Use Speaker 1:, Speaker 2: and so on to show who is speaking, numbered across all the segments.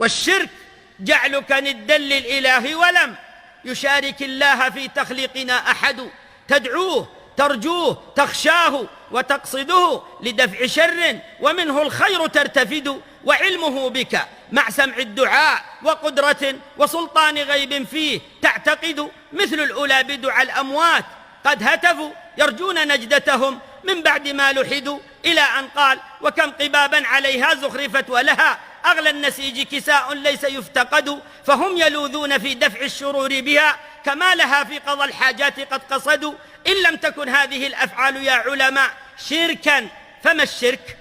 Speaker 1: والشرك جعلك ندا للإله ولم يشارك الله في تخليقنا أحد، تدعوه ترجوه تخشاه وتقصده لدفع شر ومنه الخير ترتفد، وعلمه بك مع سمع الدعاء وقدرة وسلطان غيب فيه تعتقد، مثل الأولى بدعاء الأموات قد هتفوا يرجون نجدتهم من بعد ما لحدوا، إلى أن قال وكم قبابا عليها زخرفت ولها أغلى النسيج كساء ليس يفتقد، فهم يلوذون في دفع الشرور بها كما لها في قضى الحاجات قد قصدوا. إن لم تكن هذه الأفعال يا علماء شركا فما الشرك؟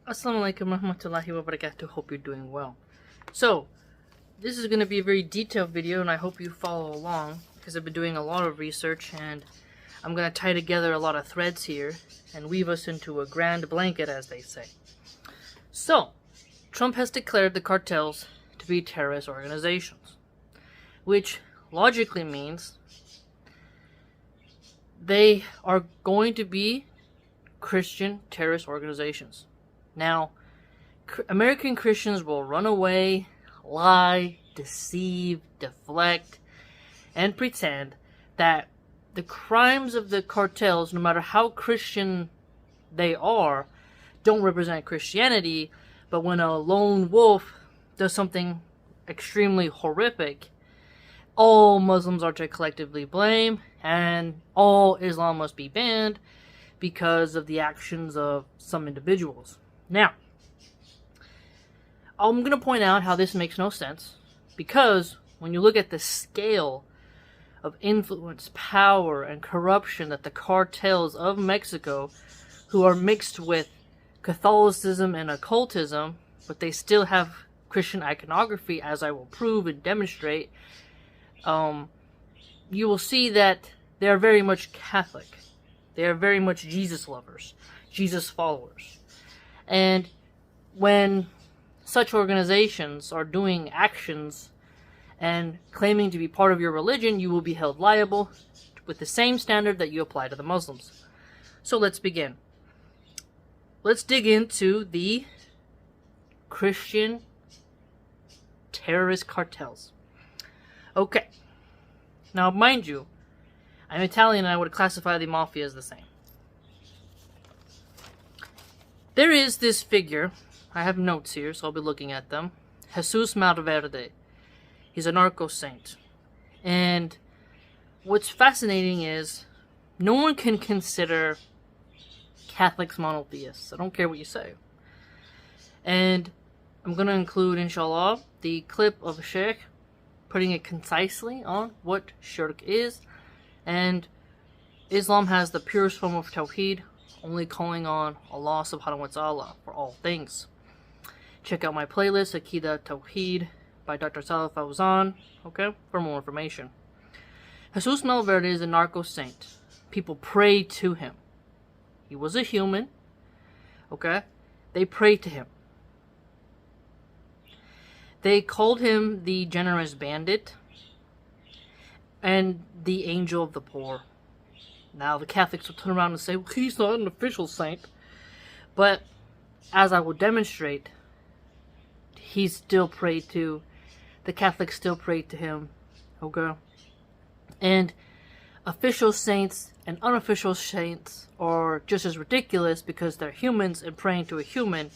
Speaker 2: Assalamu alaikum warahmatullahi wabarakatuh. Hope you're doing well. So, this is going to be a very detailed video, and I hope you follow along, because I've been doing a lot of research, and I'm going to tie together a lot of threads here, and weave us into a grand blanket, as they say. So, Trump has declared the cartels to be terrorist organizations, which logically means they are going to be Christian terrorist organizations. Now, American Christians will run away, lie, deceive, deflect, and pretend that the crimes of the cartels, no matter how Christian they are, don't represent Christianity, but when a lone wolf does something extremely horrific, all Muslims are to collectively blame, and all Islam must be banned because of the actions of some individuals. Now, I'm going to point out how this makes no sense, because when you look at the scale of influence, power, and corruption that the cartels of Mexico, who are mixed with Catholicism and occultism, but they still have Christian iconography, as I will prove and demonstrate, you will see that they are very much Catholic. They are very much Jesus lovers, Jesus followers. And when such organizations are doing actions and claiming to be part of your religion, you will be held liable with the same standard that you apply to the Muslims. So let's begin. Let's dig into the Christian terrorist cartels. Okay. Now, mind you, I'm Italian and I would classify the mafia as the same. There is this figure, I have notes here, so I'll be looking at them. Jesus Malverde. He's a narco saint. And what's fascinating is no one can consider Catholics monotheists. I don't care what you say. And I'm going to include, inshallah, the clip of a sheikh putting it concisely on what shirk is. And Islam has the purest form of tawheed, only calling on Allah subhanahu wa ta'ala for all things. Check out my playlist, Akida Tawheed by Dr. Salih Fawzan, okay, for more information. Jesus Malverde is a narco saint. People pray to him. He was a human, okay? They pray to him. They called him the generous bandit and the angel of the poor. Now, the Catholics will turn around and say, well, he's not an official saint. But, as I will demonstrate, he's still prayed to. The Catholics still pray to him. Okay? And official saints and unofficial saints are just as ridiculous because they're humans, and praying to a human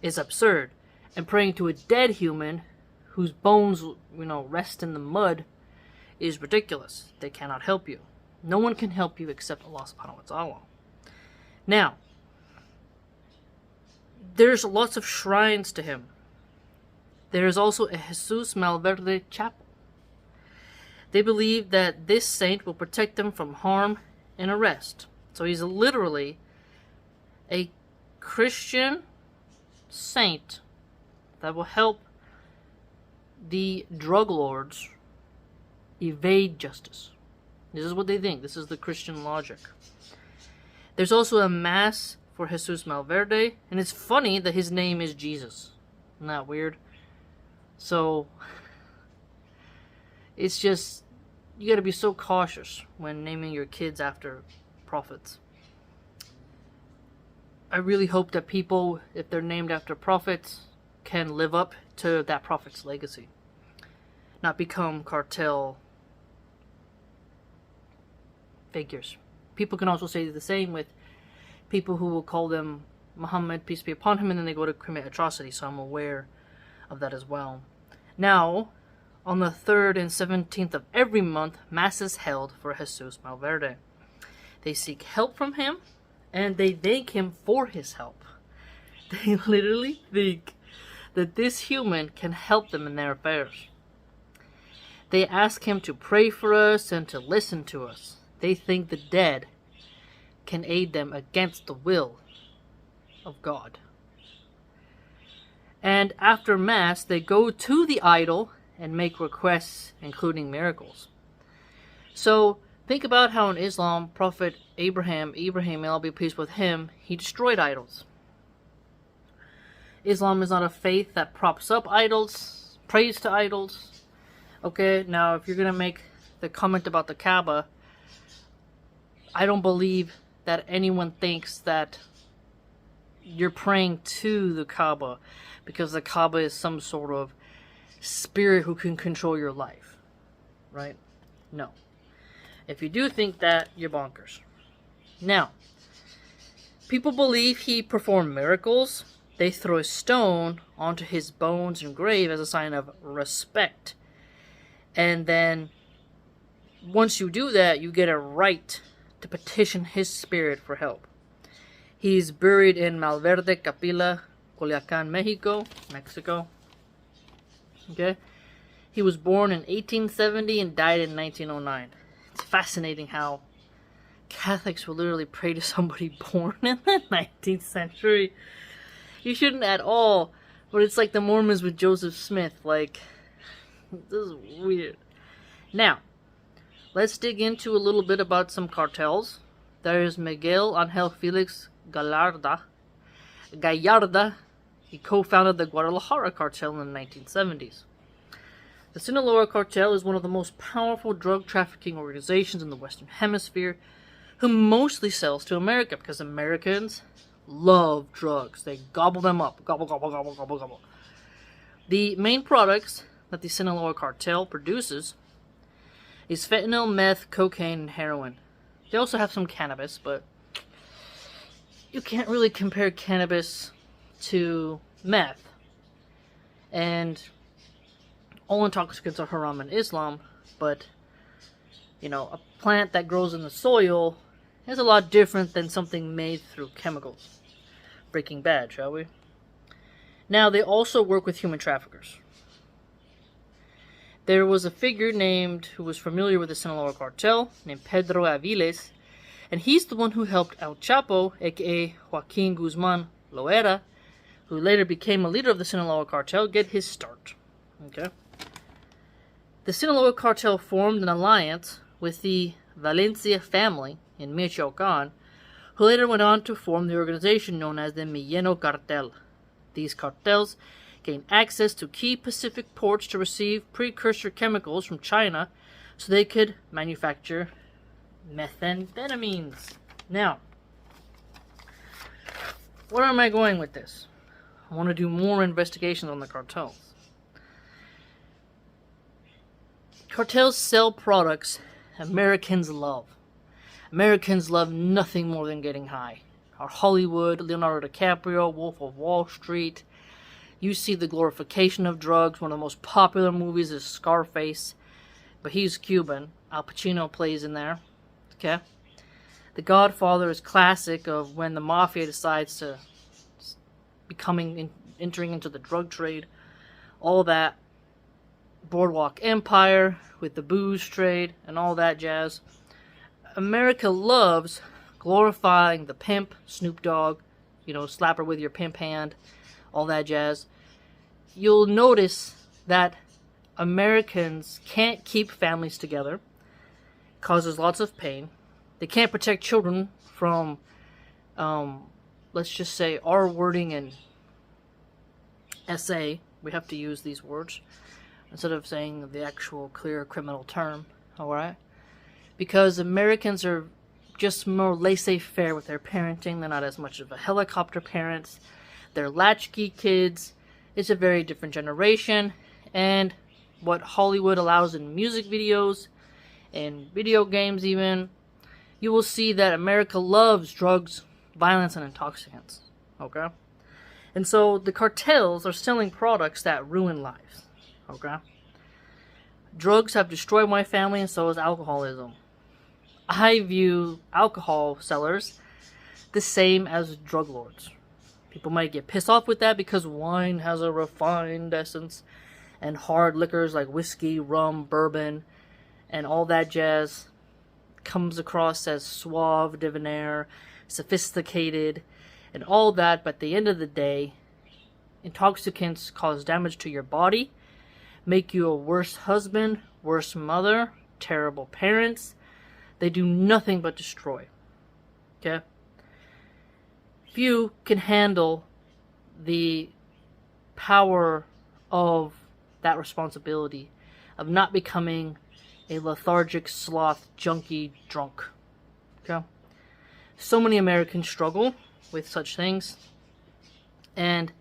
Speaker 2: is absurd. And praying to a dead human whose bones, rest in the mud is ridiculous. They cannot help you. No one can help you except Allah subhanahu wa ta'ala. Now, there's lots of shrines to him. There is also a Jesus Malverde chapel. They believe that this saint will protect them from harm and arrest. So he's literally a Christian saint that will help the drug lords evade justice. This is what they think. This is the Christian logic. There's also a mass for Jesus Malverde, and it's funny that his name is Jesus. Isn't that weird? So, it's just, you gotta be so cautious when naming your kids after prophets. I really hope that people, if they're named after prophets, can live up to that prophet's legacy. Not become cartel figures. People can also say the same with people who will call them Muhammad, peace be upon him, and then they go to commit atrocity, so I'm aware of that as well. Now, on the 3rd and 17th of every month, Mass is held for Jesus Malverde. They seek help from him, and they thank him for his help. They literally think that this human can help them in their affairs. They ask him to pray for us and to listen to us. They think the dead can aid them against the will of God. And after Mass, they go to the idol and make requests, including miracles. So, think about how in Islam, Prophet Abraham, may Allah be pleased with him, he destroyed idols. Islam is not a faith that props up idols, prays to idols. Okay, now if you're going to make the comment about the Kaaba, I don't believe that anyone thinks that you're praying to the Kaaba because the Kaaba is some sort of spirit who can control your life. Right? No. If you do think that, you're bonkers. Now, people believe he performed miracles. They throw a stone onto his bones and grave as a sign of respect. And then, once you do that, you get a right to petition his spirit for help. He's buried in Malverde Capilla, Culiacan, Mexico. Okay? He was born in 1870 and died in 1909. It's fascinating how Catholics will literally pray to somebody born in the 19th century. You shouldn't at all, but it's like the Mormons with Joseph Smith. Like, this is weird. Now, let's dig into a little bit about some cartels. There is Miguel Angel Felix Gallardo. He co-founded the Guadalajara cartel in the 1970s. The Sinaloa cartel is one of the most powerful drug trafficking organizations in the Western Hemisphere, who mostly sells to America because Americans love drugs. They gobble them up. Gobble, gobble, gobble, gobble, gobble. The main products that the Sinaloa cartel produces is fentanyl, meth, cocaine, and heroin. They also have some cannabis, but you can't really compare cannabis to meth. And all intoxicants are haram in Islam, but, a plant that grows in the soil is a lot different than something made through chemicals. Breaking Bad, shall we? Now, they also work with human traffickers. There was a figure who was familiar with the Sinaloa cartel, named Pedro Aviles, and he's the one who helped El Chapo, aka Joaquin Guzman Loera, who later became a leader of the Sinaloa cartel, get his start. Okay? The Sinaloa cartel formed an alliance with the Valencia family in Michoacan, who later went on to form the organization known as the Milleno Cartel. These cartels gained access to key Pacific ports to receive precursor chemicals from China so they could manufacture methamphetamines. Now, where am I going with this? I want to do more investigations on the cartels. Cartels sell products Americans love. Americans love nothing more than getting high. Our Hollywood, Leonardo DiCaprio, Wolf of Wall Street. You see the glorification of drugs. One of the most popular movies is Scarface, but he's Cuban. Al Pacino plays in there. Okay? The Godfather is classic of when the mafia decides to entering into the drug trade. All that. Boardwalk Empire with the booze trade and all that jazz. America loves glorifying the pimp, Snoop Dogg, slap her with your pimp hand, all that jazz. You'll notice that Americans can't keep families together. It causes lots of pain. They can't protect children from, let's just say, R-wording and SA. We have to use these words instead of saying the actual clear criminal term, alright? Because Americans are just more laissez-faire with their parenting. They're not as much of a helicopter parents. They're latchkey kids. It's a very different generation. And what Hollywood allows in music videos and video games even, you will see that America loves drugs, violence, and intoxicants. Okay? And so the cartels are selling products that ruin lives. Okay? Drugs have destroyed my family, and so has alcoholism. I view alcohol sellers the same as drug lords. People might get pissed off with that because wine has a refined essence, and hard liquors like whiskey, rum, bourbon, and all that jazz comes across as suave, debonair, sophisticated, and all that. But at the end of the day, intoxicants cause damage to your body, make you a worse husband, worse mother, terrible parents. They do nothing but destroy. Okay? Few can handle the power of that responsibility of not becoming a lethargic sloth, junkie, drunk. Okay? So many Americans struggle with such things. And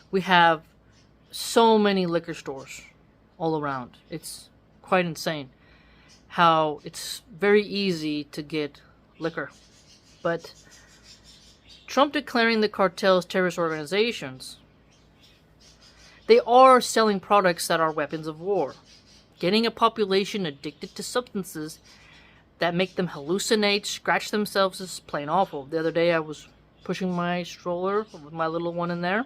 Speaker 2: we have so many liquor stores all around. It's quite insane how it's very easy to get liquor. But Trump declaring the cartels terrorist organizations, they are selling products that are weapons of war, getting a population addicted to substances that make them hallucinate, scratch themselves is plain awful. The other day I was pushing my stroller with my little one in there,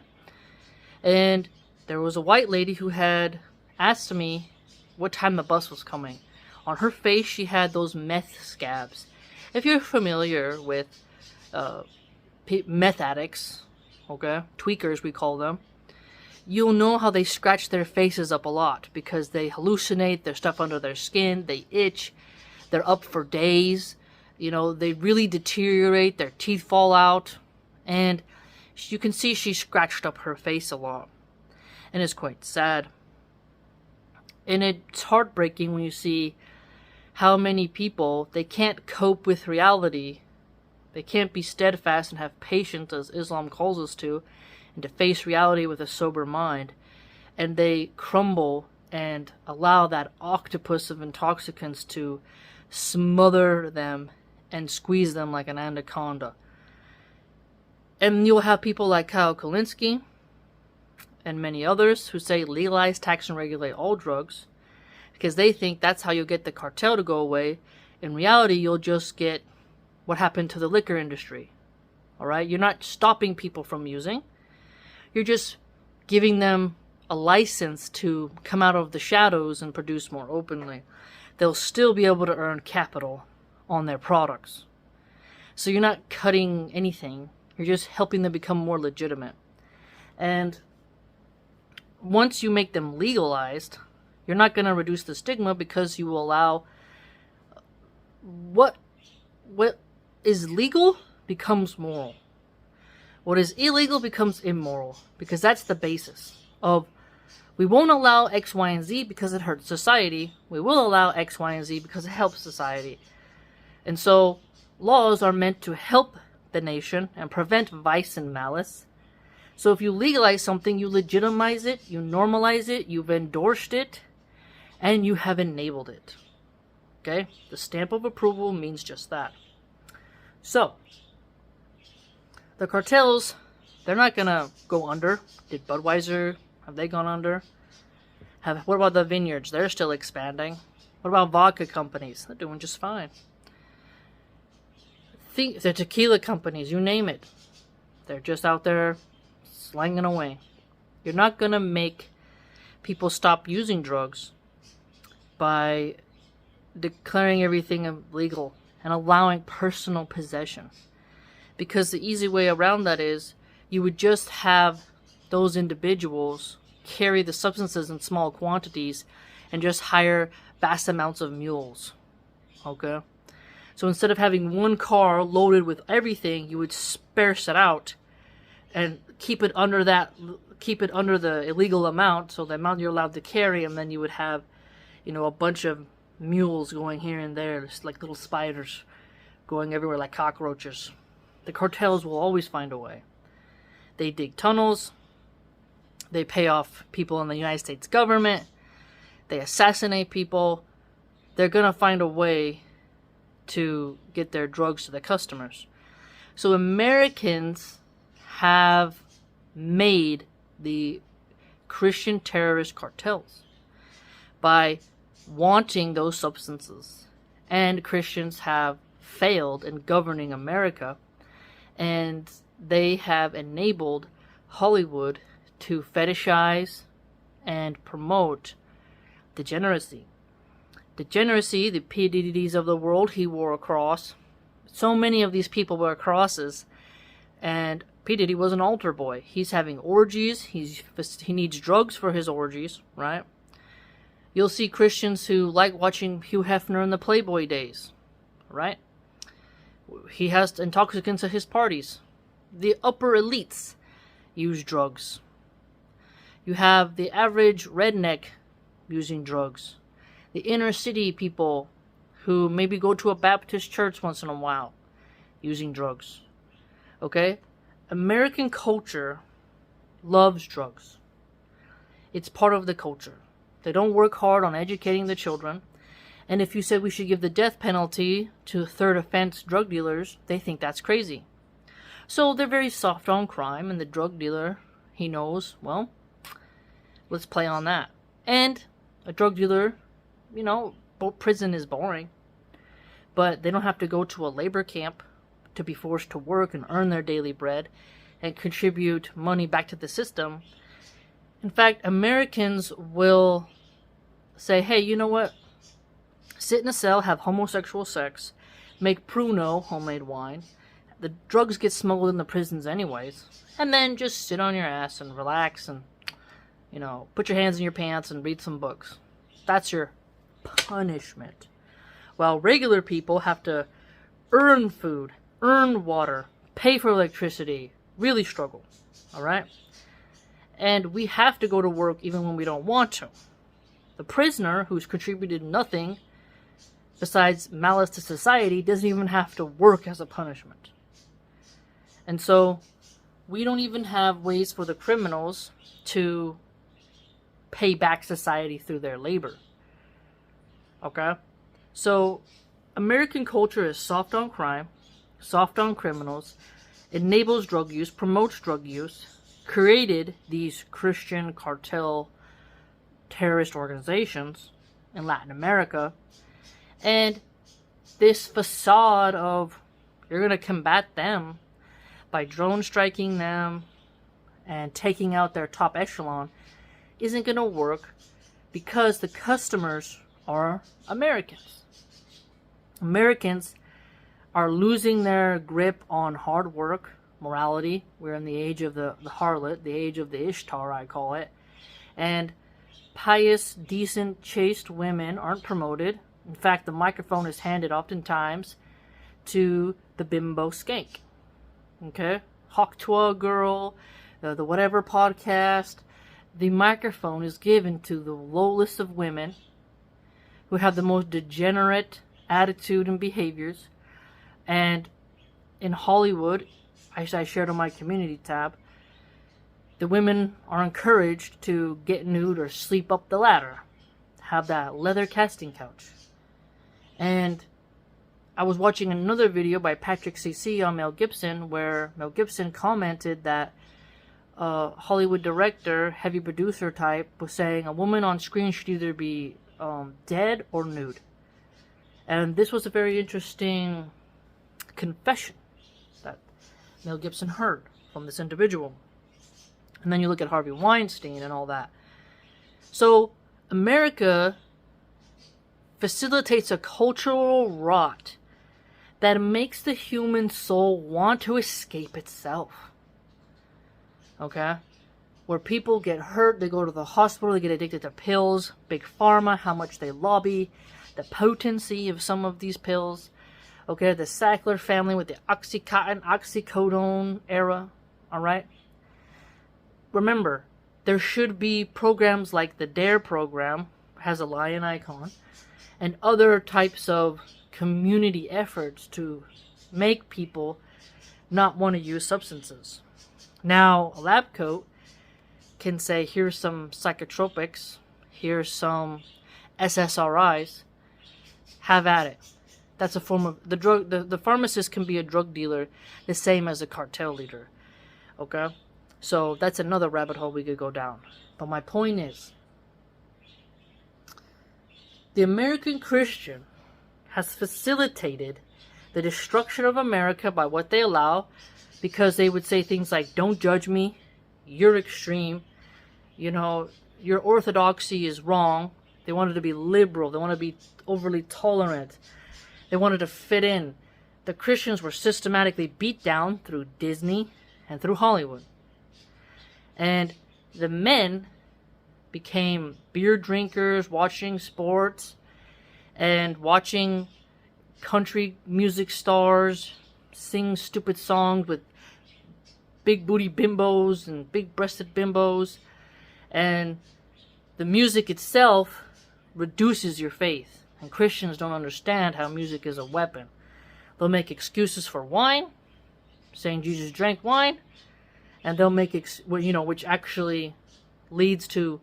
Speaker 2: and there was a white lady who had asked me what time the bus was coming. On her face, she had those meth scabs. If you're familiar with meth addicts, okay, tweakers we call them, you'll know how they scratch their faces up a lot because they hallucinate, there's stuff under their skin, they itch, they're up for days, they really deteriorate, their teeth fall out, and you can see she scratched up her face a lot. And it's quite sad. And it's heartbreaking when you see how many people, they can't cope with reality. They can't be steadfast and have patience, as Islam calls us to, and to face reality with a sober mind. And they crumble and allow that octopus of intoxicants to smother them and squeeze them like an anaconda. And you'll have people like Kyle Kulinski and many others who say legalize, tax, and regulate all drugs because they think that's how you'll get the cartel to go away. In reality, you'll just get what happened to the liquor industry. Alright? You're not stopping people from using. You're just giving them a license to come out of the shadows and produce more openly. They'll still be able to earn capital on their products. So you're not cutting anything. You're just helping them become more legitimate. And once you make them legalized, you're not going to reduce the stigma because you will allow what is legal becomes moral. What is illegal becomes immoral because that's the basis of we won't allow X, Y, and Z because it hurts society. We will allow X, Y, and Z because it helps society. And so laws are meant to help the nation and prevent vice and malice. So if you legalize something, you legitimize it, you normalize it, you've endorsed it, and you have enabled it. Okay? The stamp of approval means just that. So, the cartels, they're not gonna go under. Did Budweiser, have they gone under? What about the vineyards? They're still expanding. What about vodka companies? They're doing just fine. The tequila companies, you name it. They're just out there slanging away. You're not going to make people stop using drugs by declaring everything illegal and allowing personal possession. Because the easy way around that is you would just have those individuals carry the substances in small quantities and just hire vast amounts of mules. Okay? So instead of having one car loaded with everything, you would sparse it out and keep it under the illegal amount, so the amount you're allowed to carry, and then you would have, a bunch of mules going here and there, just like little spiders going everywhere like cockroaches. The cartels will always find a way. They dig tunnels, they pay off people in the United States government, they assassinate people. They're gonna find a way to get their drugs to the customers. So Americans have made the Christian terrorist cartels by wanting those substances. And Christians have failed in governing America, and they have enabled Hollywood to fetishize and promote degeneracy. Degeneracy, the P. Diddy's of the world, he wore a cross. So many of these people wear crosses, and P. Diddy was an altar boy. He's having orgies. He needs drugs for his orgies, right? You'll see Christians who like watching Hugh Hefner in the Playboy days, right? He has intoxicants at his parties. The upper elites use drugs. You have the average redneck using drugs. The inner city people who maybe go to a Baptist church once in a while using drugs. Okay? American culture loves drugs. It's part of the culture. They don't work hard on educating the children. And if you said we should give the death penalty to third offense drug dealers, they think that's crazy. So they're very soft on crime, and the drug dealer, he knows, well, let's play on that. And a drug dealer, prison is boring. But they don't have to go to a labor camp to be forced to work and earn their daily bread and contribute money back to the system. In fact, Americans will say, hey, you know what? Sit in a cell, have homosexual sex, make Pruno, homemade wine. The drugs get smuggled in the prisons anyways. And then just sit on your ass and relax and, put your hands in your pants and read some books. That's your punishment. While regular people have to earn food, earn water, pay for electricity, really struggle. Alright? And we have to go to work even when we don't want to. The prisoner, who's contributed nothing besides malice to society, doesn't even have to work as a punishment. And so, we don't even have ways for the criminals to pay back society through their labor. Okay? So, American culture is soft on crime, soft on criminals, enables drug use, promotes drug use, created these Christian cartel terrorist organizations in Latin America, and this facade of you're going to combat them by drone striking them and taking out their top echelon isn't going to work because the customers are Americans. Americans are losing their grip on hard work, morality. We're in the age of the harlot, the age of the Ishtar, I call it. And pious, decent, chaste women aren't promoted. In fact, the microphone is handed oftentimes to the bimbo skank. Okay? Hawktua girl, the whatever podcast. The microphone is given to the lowest of women who have the most degenerate attitude and behaviors. And in Hollywood, as I shared on my community tab, the women are encouraged to get nude or sleep up the ladder, have that leather casting couch. And I was watching another video by Patrick CC on Mel Gibson, where Mel Gibson commented that a Hollywood director, heavy producer type, was saying a woman on screen should either be dead or nude. And this was a very interesting confession that Mel Gibson heard from this individual. And then you look at Harvey Weinstein and all that. So America facilitates a cultural rot that makes the human soul want to escape itself. Okay? Where people get hurt, they go to the hospital, they get addicted to pills, big pharma, how much they lobby, the potency of some of these pills. Okay, the Sackler family with the Oxycontin, oxycodone era. Alright? Remember, there should be programs like the DARE program, has a lion icon, and other types of community efforts to make people not want to use substances. Now, a lab coat can say, here's some psychotropics, here's some SSRIs, have at it. That's a form of the drug. The pharmacist can be a drug dealer, the same as a cartel leader. Okay, so that's another rabbit hole we could go down. But my point is, the American Christian has facilitated the destruction of America by what they allow, because they would say things like, "Don't judge me. You're extreme. You know, your orthodoxy is wrong." They wanted to be liberal. They wanted to be overly tolerant. They wanted to fit in. The Christians were systematically beat down through Disney and through Hollywood. And the men became beer drinkers, watching sports, and watching country music stars sing stupid songs with big booty bimbos and big breasted bimbos. And the music itself reduces your faith. And Christians don't understand how music is a weapon. They'll make excuses for wine, saying Jesus drank wine, and they'll make, which actually leads to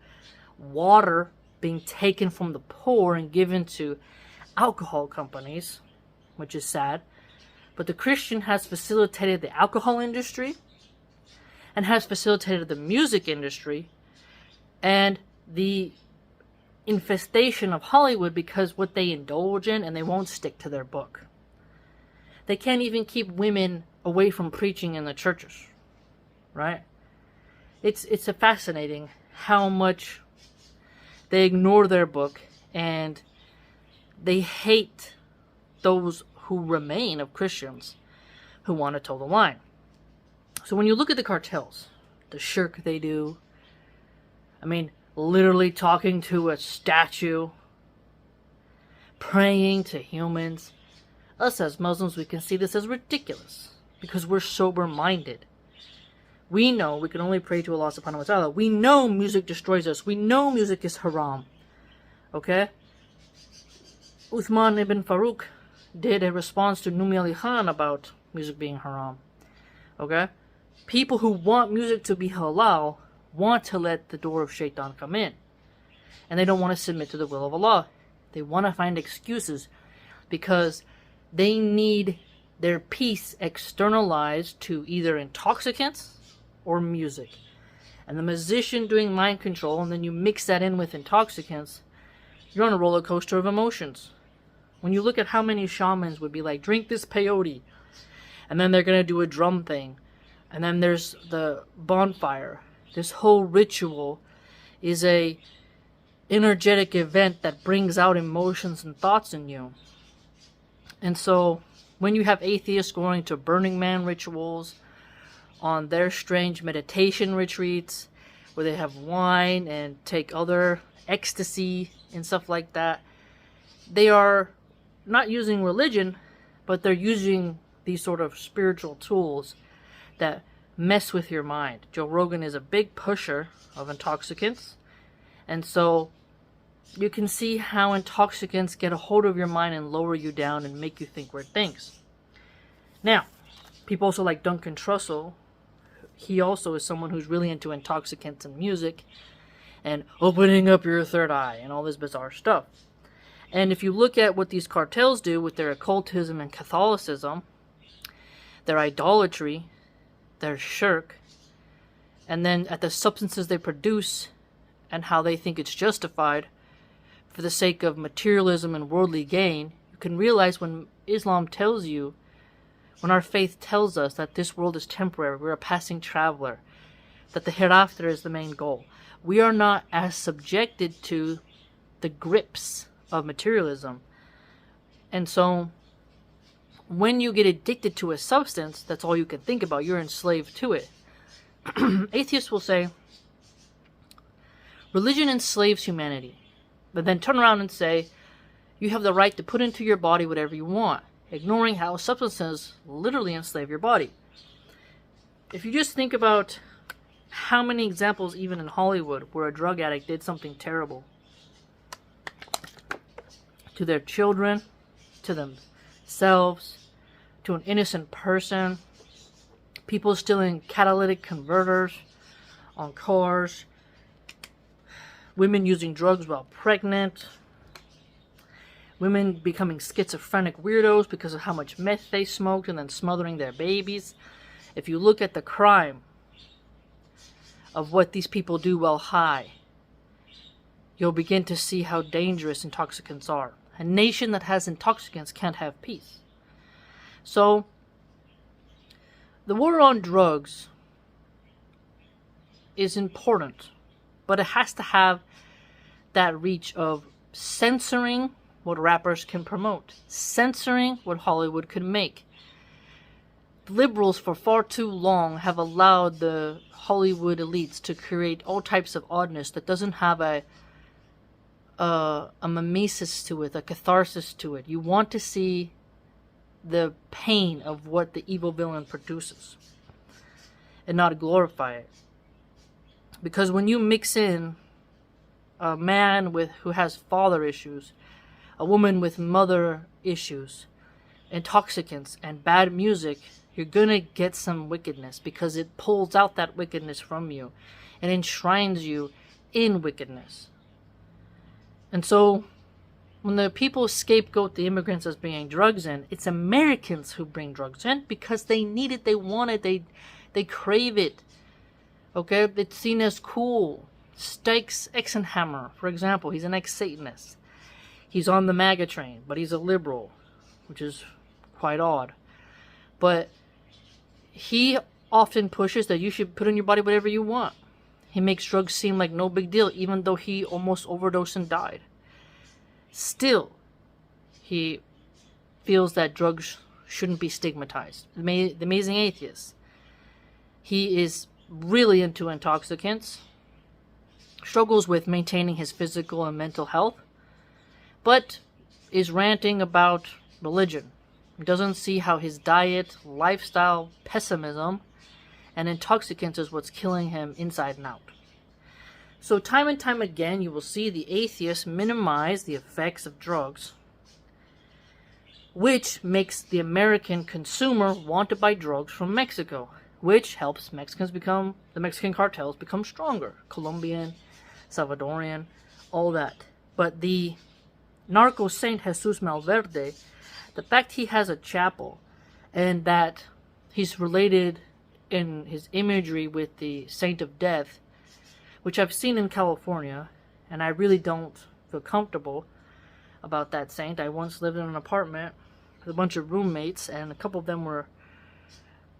Speaker 2: water being taken from the poor and given to alcohol companies, which is sad. But the Christian has facilitated the alcohol industry and has facilitated the music industry and the infestation of Hollywood, because what they indulge in, and they won't stick to their book. They can't even keep women away from preaching in the churches, right? It's a fascinating how much they ignore their book, and they hate those who remain of Christians who want to toe the line. So when you look at the cartels, the shirk they do, I mean, literally talking to a statue, praying to humans. Us as Muslims, we can see this as ridiculous because we're sober-minded. We know we can only pray to Allah subhanahu wa ta'ala. We know music destroys us. We know music is haram. Okay? Uthman ibn Farouk did a response to Milahan about music being haram. Okay? People who want music to be halal want to let the door of shaitan come in. And they don't want to submit to the will of Allah. They want to find excuses because they need their peace externalized to either intoxicants or music. And the musician doing mind control, and then you mix that in with intoxicants, you're on a roller coaster of emotions. When you look at how many shamans would be like, drink this peyote, and then they're going to do a drum thing, and then there's the bonfire. This whole ritual is a energetic event that brings out emotions and thoughts in you. And so when you have atheists going to Burning Man rituals, on their strange meditation retreats, where they have wine and take other ecstasy and stuff like that, they are not using religion, but they're using these sort of spiritual tools that mess with your mind. Joe Rogan is a big pusher of intoxicants, and so you can see how intoxicants get a hold of your mind and lower you down and make you think weird things. Now, people also like Duncan Trussell. He also is someone who's really into intoxicants and music and opening up your third eye and all this bizarre stuff. And if you look at what these cartels do with their occultism and Catholicism, their idolatry, their shirk, and then at the substances they produce and how they think it's justified for the sake of materialism and worldly gain, you can realize when Islam tells you, when our faith tells us that this world is temporary, we're a passing traveler, that the hereafter is the main goal, we are not as subjected to the grips of materialism. And so when you get addicted to a substance, that's all you can think about. You're enslaved to it. Atheists will say, religion enslaves humanity, but then turn around and say, you have the right to put into your body whatever you want, ignoring how substances literally enslave your body. If you just think about how many examples, even in Hollywood, where a drug addict did something terrible to their children, to themselves, to an innocent person, people stealing catalytic converters on cars, women using drugs while pregnant, women becoming schizophrenic weirdos because of how much meth they smoked and then smothering their babies. If you look at the crime of what these people do while high, you'll begin to see how dangerous intoxicants are. A nation that has intoxicants can't have peace. So, the war on drugs is important, but it has to have that reach of censoring what rappers can promote, censoring what Hollywood can make. Liberals for far too long have allowed the Hollywood elites to create all types of oddness that doesn't have a mimesis to it, a catharsis to it. You want to see the pain of what the evil villain produces and not glorify it. Because when you mix in a man who has father issues, a woman with mother issues, intoxicants, and bad music, you're gonna get some wickedness because it pulls out that wickedness from you and enshrines you in wickedness. And so, when the people scapegoat the immigrants as bringing drugs in, it's Americans who bring drugs in because they need it, they want it, they crave it. Okay? It's seen as cool. Stikes Exenhammer, for example, he's an ex-Satanist. He's on the MAGA train, but he's a liberal, which is quite odd. But he often pushes that you should put in your body whatever you want. He makes drugs seem like no big deal, even though he almost overdosed and died. Still, he feels that drugs shouldn't be stigmatized. The Amazing Atheist. He is really into intoxicants, struggles with maintaining his physical and mental health, but is ranting about religion. He doesn't see how his diet, lifestyle, pessimism, and intoxicants is what's killing him inside and out. So time and time again, you will see the atheists minimize the effects of drugs, which makes the American consumer want to buy drugs from Mexico, which helps the Mexican cartels become stronger. Colombian, Salvadorian, all that. But the narco saint Jesus Malverde, the fact he has a chapel and that he's related in his imagery with the Saint of Death, which I've seen in California, and I really don't feel comfortable about that saint. I once lived in an apartment with a bunch of roommates, and a couple of them were,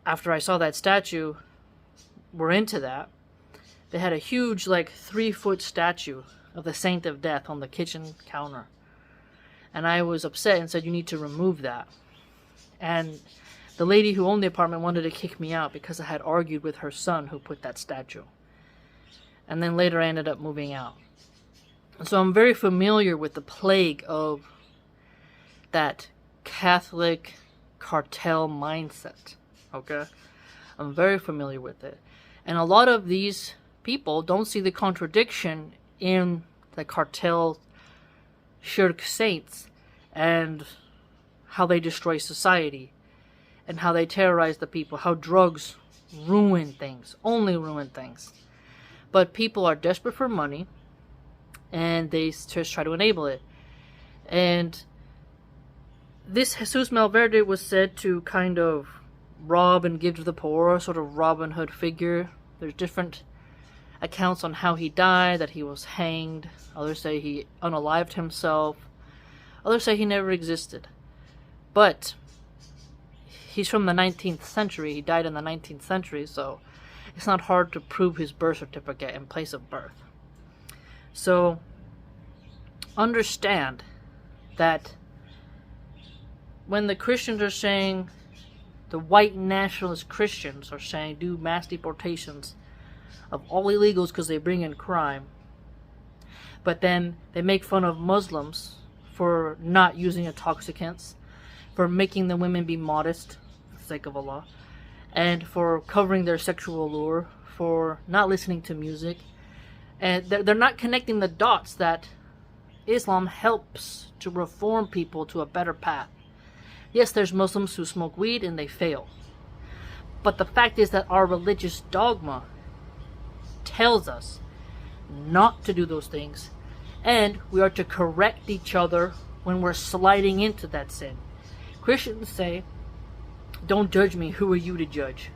Speaker 2: after I saw that statue, were into that. They had a huge, 3-foot statue of the Saint of Death on the kitchen counter. And I was upset and said, you need to remove that. And the lady who owned the apartment wanted to kick me out because I had argued with her son who put that statue. And then later I ended up moving out. So I'm very familiar with the plague of that Catholic cartel mindset. Okay? I'm very familiar with it. And a lot of these people don't see the contradiction in the cartel shirk saints and how they destroy society and how they terrorize the people, how drugs ruin things, only ruin things. But people are desperate for money and they just try to enable it. And this Jesus Malverde was said to kind of rob and give to the poor, sort of Robin Hood figure. There's different accounts on how he died, that he was hanged. Others say he unalived himself. Others say he never existed. But he's from the 19th century. He died in the 19th century, so it's not hard to prove his birth certificate in place of birth. So understand that when the Christians are saying, the white nationalist Christians are saying do mass deportations of all illegals because they bring in crime, but then they make fun of Muslims for not using intoxicants, for making the women be modest for the sake of Allah, and for covering their sexual allure, for not listening to music. And they're not connecting the dots that Islam helps to reform people to a better path. Yes, there's Muslims who smoke weed and they fail. But the fact is that our religious dogma tells us not to do those things, and we are to correct each other when we're sliding into that sin. Christians say, don't judge me, who are you to judge?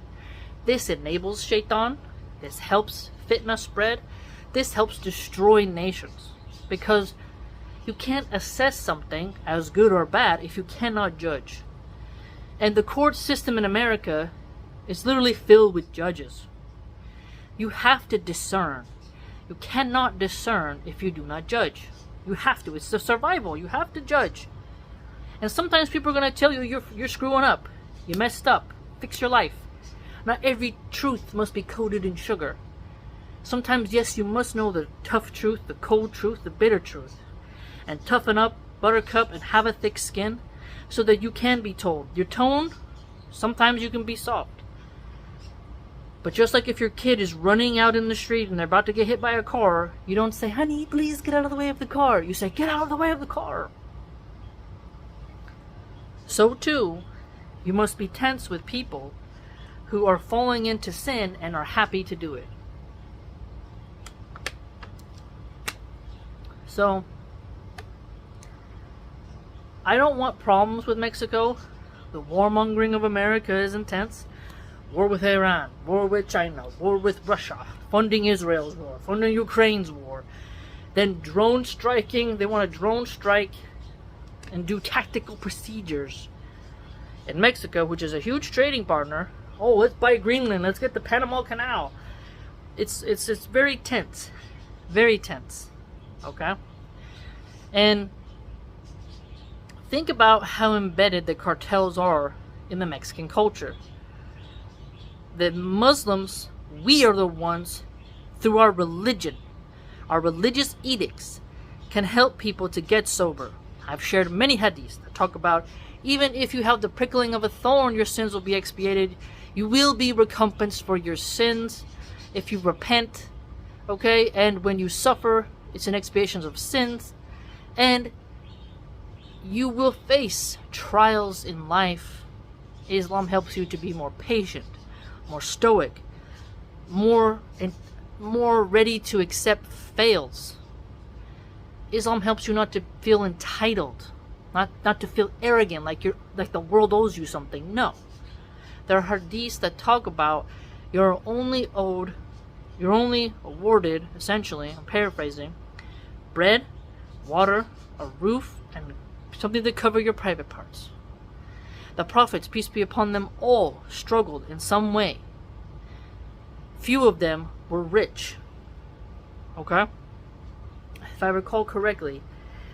Speaker 2: This enables shaitan, this helps fitna spread, this helps destroy nations, because you can't assess something as good or bad if you cannot judge. And the court system in America is literally filled with judges. You have to discern. You cannot discern if you do not judge. You have to. It's the survival. You have to judge. And sometimes people are going to tell you you're screwing up. You messed up. Fix your life. Not every truth must be coated in sugar. Sometimes, yes, you must know the tough truth, the cold truth, the bitter truth. And toughen up, buttercup, and have a thick skin so that you can be told. Your tone, sometimes you can be soft. But just like if your kid is running out in the street and they're about to get hit by a car, you don't say, honey, please get out of the way of the car. You say, get out of the way of the car. So too, you must be tense with people who are falling into sin and are happy to do it. So, I don't want problems with Mexico. The warmongering of America is intense. War with Iran, war with China, war with Russia, funding Israel's war, funding Ukraine's war. Then drone striking, they want to drone strike and do tactical procedures. In Mexico, which is a huge trading partner, oh, let's buy Greenland, let's get the Panama Canal. It's very tense. Very tense. Okay? And think about how embedded the cartels are in the Mexican culture. The Muslims, we are the ones, through our religion, our religious edicts, can help people to get sober. I've shared many hadiths that talk about even if you have the prickling of a thorn, your sins will be expiated. You will be recompensed for your sins if you repent. Okay? And when you suffer, it's an expiation of sins. And you will face trials in life. Islam helps you to be more patient, more stoic, more ready to accept fails. Islam helps you not to feel entitled, not to feel arrogant, like the world owes you something. No. There are hadiths that talk about you're only awarded, essentially, I'm paraphrasing, bread, water, a roof, and something to cover your private parts. The prophets, peace be upon them all, struggled in some way. Few of them were rich. Okay? If I recall correctly,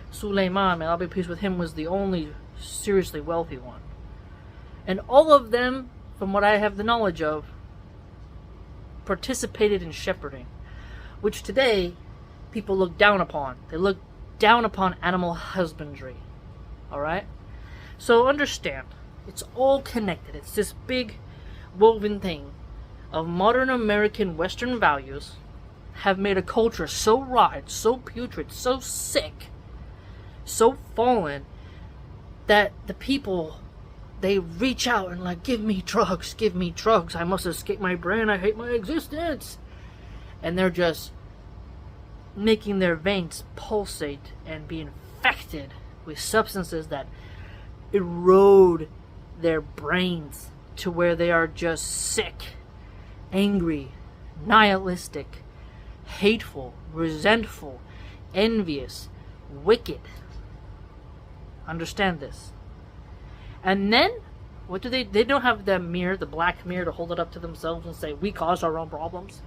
Speaker 2: Sulaiman, may Allah be pleased with him, was the only seriously wealthy one. And all of them, from what I have the knowledge of, participated in shepherding, which today people look down upon. They look down upon animal husbandry. Alright? So understand, it's all connected. It's this big woven thing of modern American Western values have made a culture so rotten, so putrid, so sick, so fallen, that the people, they reach out and like, give me drugs, I must escape my brain, I hate my existence. And they're just making their veins pulsate and be infected with substances that erode their brains to where they are just sick, angry, nihilistic, hateful, resentful, envious, wicked. Understand this. And then, what do they don't have the mirror, the black mirror, to hold it up to themselves and say, we caused our own problems.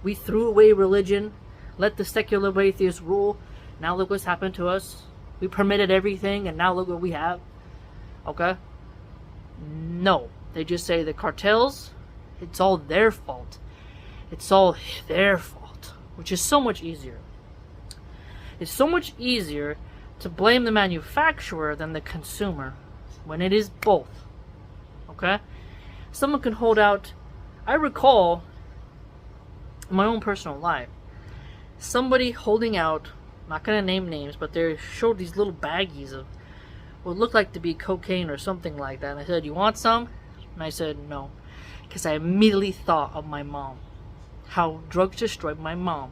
Speaker 2: We threw away religion, let the secular atheists rule. Now look what's happened to us. We permitted everything, and now look what we have. Okay? No. They just say the cartels, it's all their fault. It's all their fault. Which is so much easier. It's so much easier to blame the manufacturer than the consumer, when it is both. Okay? Someone can hold out. I recall in my own personal life, somebody holding out, not going to name names, but they showed these little baggies of what looked like to be cocaine or something like that. And I said, you want some? And I said, no. Because I immediately thought of my mom. How drugs destroyed my mom.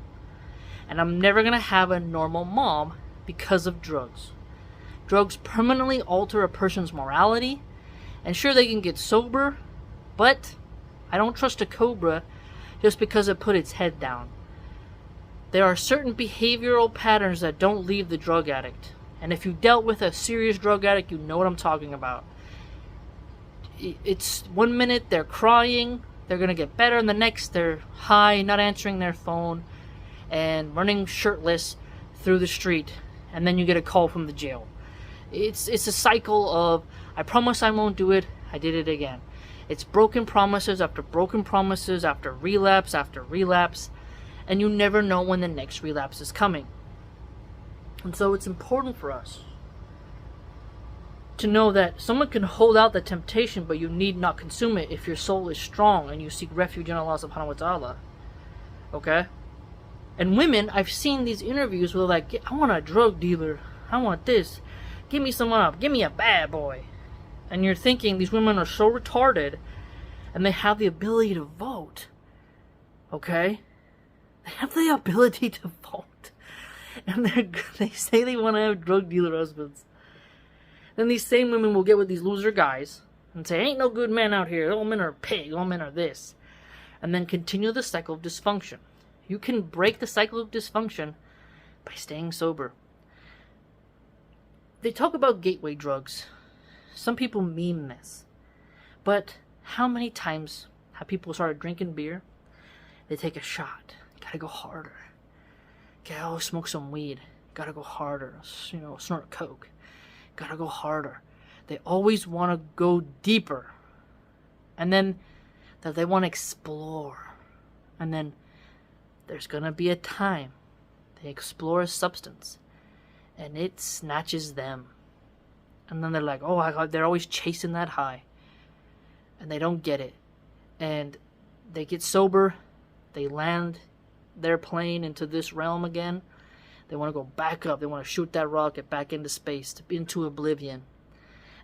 Speaker 2: And I'm never going to have a normal mom because of drugs. Drugs permanently alter a person's morality. And sure, they can get sober, but I don't trust a cobra just because it put its head down. There are certain behavioral patterns that don't leave the drug addict. And if you dealt with a serious drug addict, you know what I'm talking about. It's 1 minute they're crying, they're going to get better, and the next they're high, not answering their phone, and running shirtless through the street. And then you get a call from the jail. It's a cycle of, I promise I won't do it, I did it again. It's broken promises after relapse after relapse, and you never know when the next relapse is coming. And so it's important for us to know that someone can hold out the temptation, but you need not consume it if your soul is strong and you seek refuge in Allah subhanahu wa ta'ala. Okay? And women, I've seen these interviews where they're like, I want a drug dealer, I want this, give me someone up, give me a bad boy. And you're thinking these women are so retarded, and they have the ability to vote. Okay? They have the ability to vote. And they say they want to have drug dealer husbands. Then these same women will get with these loser guys and say, ain't no good men out here, all men are pig, all men are this. And then continue the cycle of dysfunction. You can break the cycle of dysfunction by staying sober. They talk about gateway drugs. Some people meme this. But how many times have people started drinking beer? They take a shot. Gotta go harder. Gotta smoke some weed. Gotta go harder. Snort coke. Gotta go harder. They always want to go deeper. And then that they want to explore. And then there's gonna be a time they explore a substance and it snatches them. And then they're like, oh, they're always chasing that high. And they don't get it. And they get sober. They land their plane into this realm again. They want to go back up. They want to shoot that rocket back into space, into oblivion,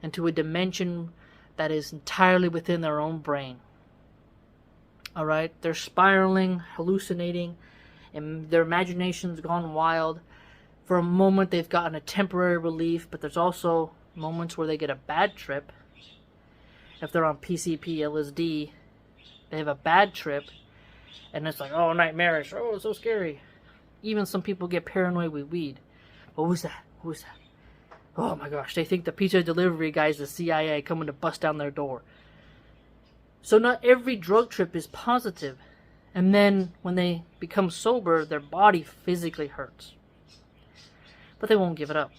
Speaker 2: into a dimension that is entirely within their own brain. Alright? They're spiraling, hallucinating, and their imagination's gone wild. For a moment, they've gotten a temporary relief, but there's also moments where they get a bad trip. If they're on PCP, LSD, they have a bad trip, and it's like, oh, nightmarish, oh, it's so scary. Even some people get paranoid with weed. What was that? What was that? Oh my gosh, they think the pizza delivery guy is the CIA coming to bust down their door. So not every drug trip is positive. And then when they become sober, their body physically hurts. But they won't give it up.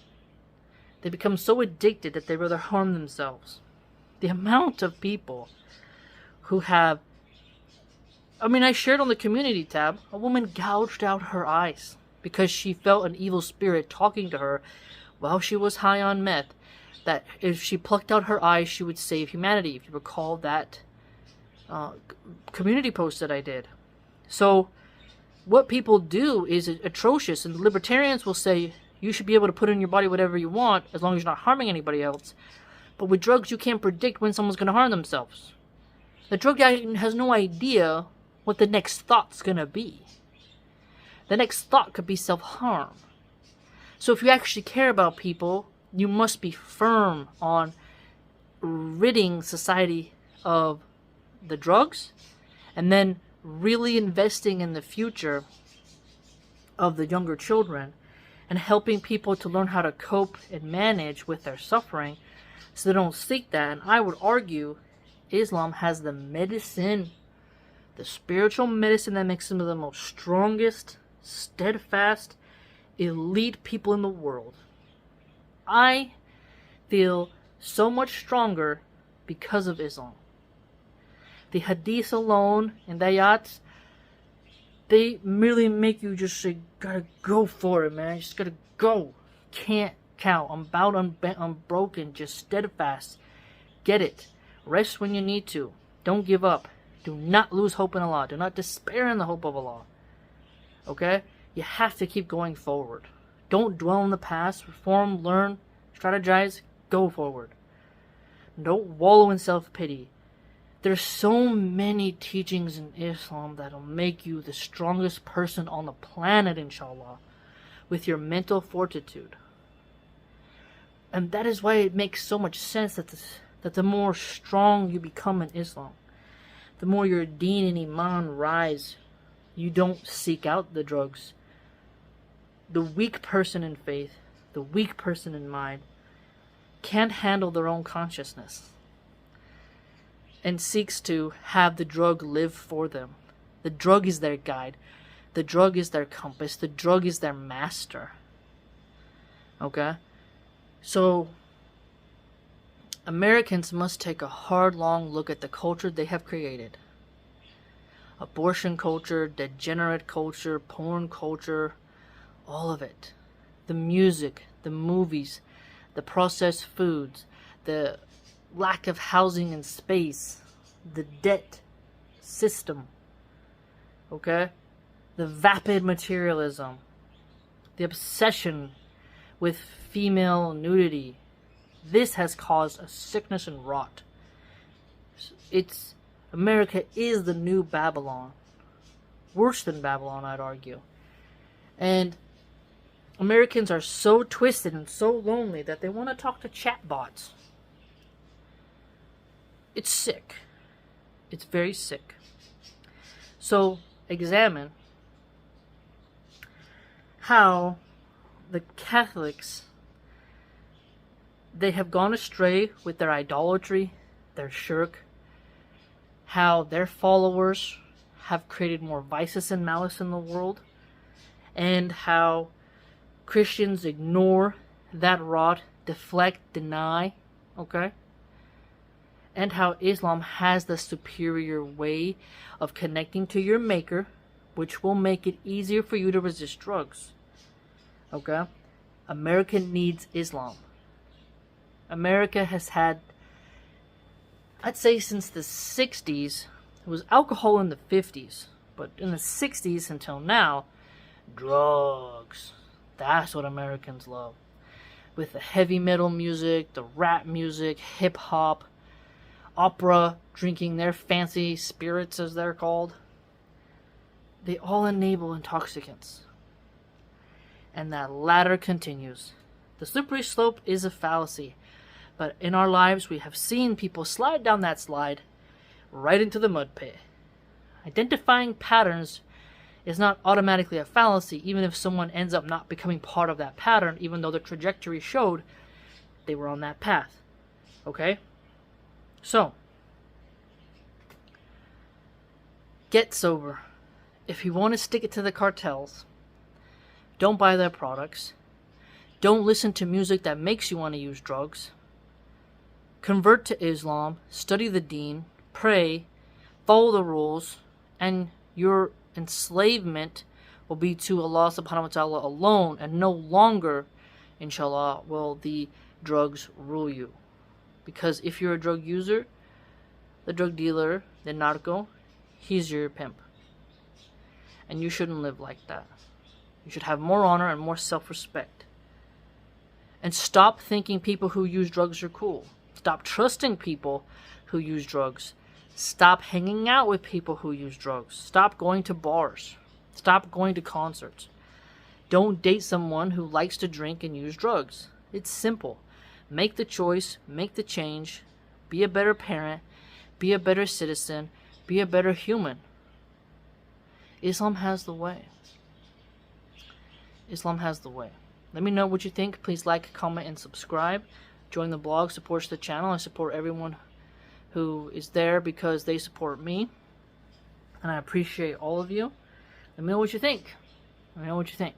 Speaker 2: They become so addicted that they rather harm themselves. The amount of people who have... I shared on the community tab, a woman gouged out her eyes because she felt an evil spirit talking to her while she was high on meth, that if she plucked out her eyes, she would save humanity. If you recall that community post that I did. So what people do is atrocious, and the libertarians will say you should be able to put in your body whatever you want as long as you're not harming anybody else. But with drugs, you can't predict when someone's going to harm themselves. The drug addict has no idea what the next thought's going to be. The next thought could be self-harm. So if you actually care about people, you must be firm on ridding society of the drugs and then really investing in the future of the younger children and helping people to learn how to cope and manage with their suffering so they don't seek that. And I would argue Islam has the medicine, the spiritual medicine that makes them the most strongest, steadfast, elite people in the world. I feel so much stronger because of Islam. The hadith alone and the ayats, they merely make you just say, gotta go for it, man. Just gotta go. Can't count. I'm bowed, unbroken, just steadfast. Get it. Rest when you need to. Don't give up. Do not lose hope in Allah. Do not despair in the hope of Allah. Okay? You have to keep going forward. Don't dwell in the past. Reform, learn, strategize, go forward. Don't wallow in self-pity. There's so many teachings in Islam that'll make you the strongest person on the planet, inshallah, with your mental fortitude. And that is why it makes so much sense that the more strong you become in Islam, the more your deen and iman rise. You don't seek out the drugs. The weak person in faith, the weak person in mind, can't handle their own consciousness and seeks to have the drug live for them. The drug is their guide. The drug is their compass. The drug is their master. Okay? So, Americans must take a hard, long look at the culture they have created. Abortion culture, degenerate culture, porn culture, all of it. The music, the movies, the processed foods, the lack of housing and space, the debt system, okay? The vapid materialism, the obsession with female nudity. This has caused a sickness and rot. America is the new Babylon. Worse than Babylon, I'd argue. And Americans are so twisted and so lonely that they want to talk to chatbots. It's sick. It's very sick. So, examine how the Catholics, they have gone astray with their idolatry, their shirk, how their followers have created more vices and malice in the world, and how Christians ignore that rot, deflect, deny, okay? And how Islam has the superior way of connecting to your maker, which will make it easier for you to resist drugs. Okay? America needs Islam. America has had, I'd say since the 60s, it was alcohol in the 50s, but in the 60s until now, drugs. That's what Americans love. With the heavy metal music, the rap music, hip-hop, opera, drinking their fancy spirits as they're called. They all enable intoxicants. And that ladder continues. The slippery slope is a fallacy. But in our lives, we have seen people slide down that slide right into the mud pit. Identifying patterns is not automatically a fallacy, even if someone ends up not becoming part of that pattern, even though the trajectory showed they were on that path. Okay? So, get sober. If you want to stick it to the cartels, don't buy their products. Don't listen to music that makes you want to use drugs. Convert to Islam, study the deen, pray, follow the rules, and your enslavement will be to Allah subhanahu wa ta'ala alone, and no longer, inshallah, will the drugs rule you. Because if you're a drug user, the drug dealer, the narco, he's your pimp. And you shouldn't live like that. You should have more honor and more self-respect. And stop thinking people who use drugs are cool. Stop trusting people who use drugs. Stop hanging out with people who use drugs. Stop going to bars. Stop going to concerts. Don't date someone who likes to drink and use drugs. It's simple. Make the choice, make the change, be a better parent, be a better citizen, be a better human. Islam has the way. Islam has the way. Let me know what you think. Please like, comment, and subscribe. Join the blog, supports the channel. I support everyone who is there because they support me. And I appreciate all of you. Let me know what you think. Let me know what you think.